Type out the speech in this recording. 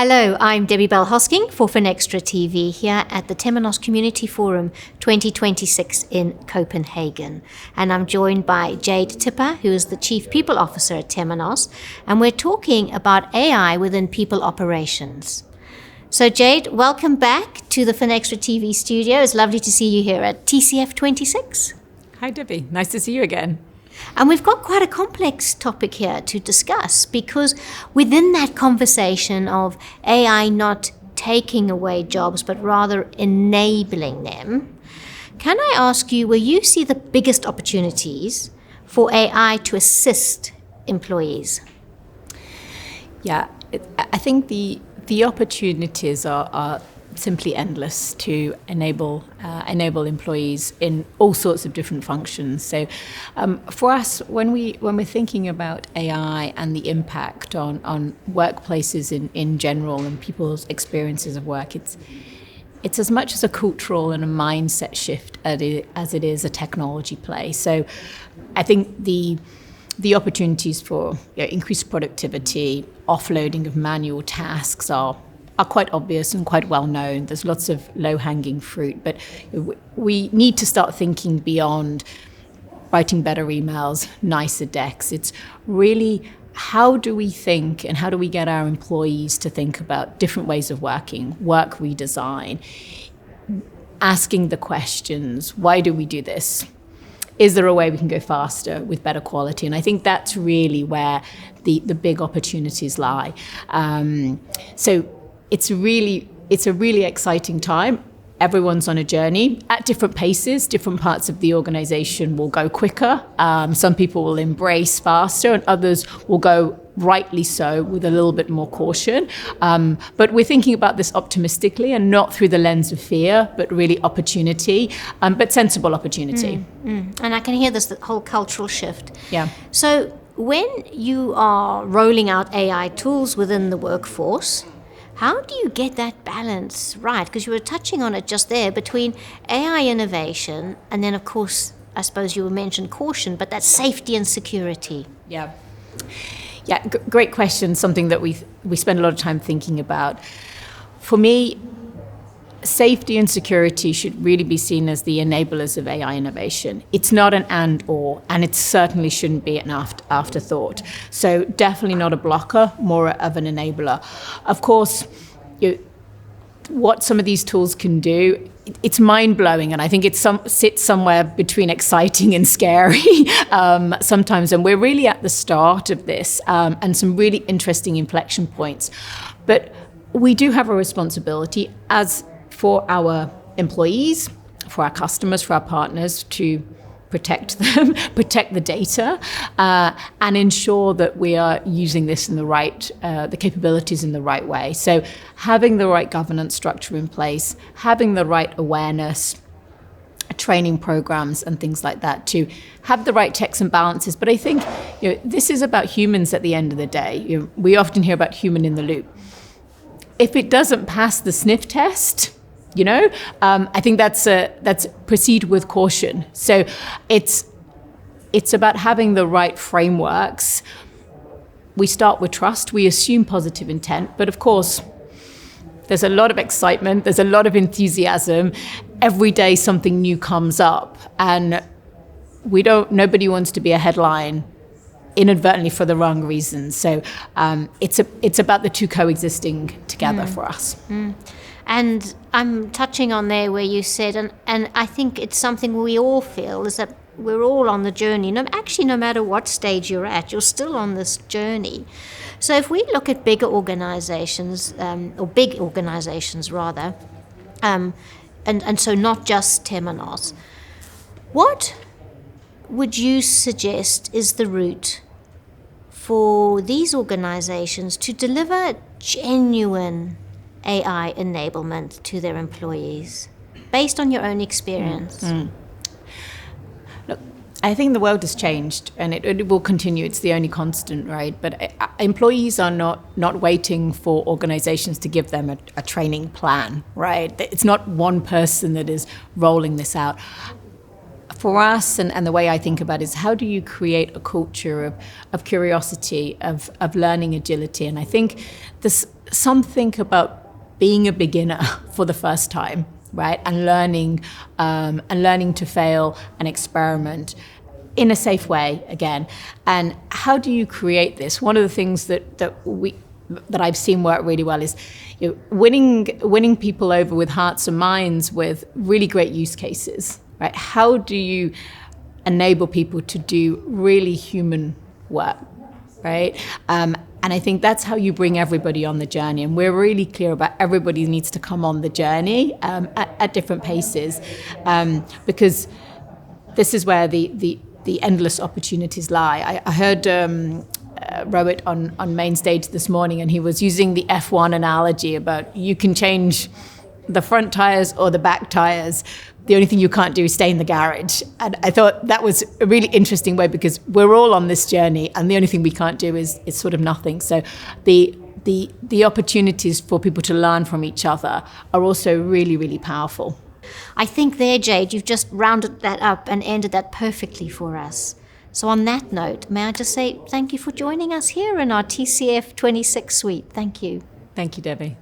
Hello, I'm Debbie Bell-Hosking for FinextraTV here at the Temenos Community Forum 2026 in Copenhagen. And I'm joined by Jayde Tipper, who is the Chief People Officer at Temenos, and we're talking about AI within people operations. So Jayde, welcome back to the FinextraTV studio. It's lovely to see you here at TCF 26. Hi Debbie, nice to see you again. And we've got quite a complex topic here to discuss, because within that conversation of AI not taking away jobs, but rather enabling them, can I ask you where you see the biggest opportunities for AI to assist employees? Yeah, I think the opportunities are simply endless to enable employees in all sorts of different functions. So for us, when we're thinking about AI and the impact on workplaces in general and people's experiences of work, it's as much as a cultural and a mindset shift as it is a technology play. So I think the opportunities for increased productivity, offloading of manual tasks are quite obvious and quite well known. There's lots of low-hanging fruit, but we need to start thinking beyond writing better emails, nicer decks. It's really, how do we think and how do we get our employees to think about different ways of working, work redesign, asking the questions, why do we do this? Is there a way we can go faster with better quality? And I think that's really where the big opportunities lie. So it's a really exciting time. Everyone's on a journey at different paces. Different parts of the organization will go quicker. Some people will embrace faster, and others will go, rightly so, with a little bit more caution. But we're thinking about this optimistically and not through the lens of fear, but really opportunity, but sensible opportunity. And I can hear this, the whole cultural shift. Yeah. So when you are rolling out AI tools within the workforce, how do you get that balance right? Because you were touching on it just there, between AI innovation and then, of course, I suppose you mentioned caution, but that's safety and security. Yeah, great question, something that we spend a lot of time thinking about. For me, safety and security should really be seen as the enablers of AI innovation. It's not an and or, and it certainly shouldn't be an afterthought. So definitely not a blocker, more of an enabler. Of course, what some of these tools can do, it's mind-blowing, and I think it sits somewhere between exciting and scary sometimes, and we're really at the start of this, and some really interesting inflection points. But we do have a responsibility as for our employees, for our customers, for our partners, to protect them, protect the data, and ensure that we are using this in the capabilities in the right way. So having the right governance structure in place, having the right awareness, training programs and things like that to have the right checks and balances. But I think this is about humans at the end of the day. We often hear about human in the loop. If it doesn't pass the sniff test, I think that's proceed with caution. So it's about having the right frameworks. We start with trust. We assume positive intent, but of course, there's a lot of excitement. There's a lot of enthusiasm. Every day something new comes up, and nobody wants to be a headline inadvertently for the wrong reasons. So it's about the two coexisting together for us. And I'm touching on there where you said, and I think it's something we all feel, is that we're all on the journey. No matter what stage you're at, you're still on this journey. So if we look at bigger organizations, or big organizations rather, and so not just Temenos, what would you suggest is the route for these organizations to deliver genuine AI enablement to their employees, based on your own experience? Look, I think the world has changed, and it will continue. It's the only constant, right? But employees are not waiting for organizations to give them a training plan, right? It's not one person that is rolling this out. for us, and the way I think about it is, how do you create a culture of curiosity, of learning agility? And I think there's something about being a beginner for the first time, right? And learning to fail and experiment in a safe way again. And how do you create this? One of the things that I've seen work really well is, you know, winning people over with hearts and minds with really great use cases, right? How do you enable people to do really human work, right? And I think that's how you bring everybody on the journey. And we're really clear about everybody needs to come on the journey at different paces, because this is where the endless opportunities lie. I heard Rohit on main stage this morning, and he was using the F1 analogy about you can change the front tires or the back tires. The only thing you can't do is stay in the garage. And I thought that was a really interesting way, because we're all on this journey, and the only thing we can't do is sort of nothing. So the opportunities for people to learn from each other are also really, really powerful. I think there, Jayde, you've just rounded that up and ended that perfectly for us. So on that note, may I just say thank you for joining us here in our TCF 26 suite. Thank you. Thank you, Debbie.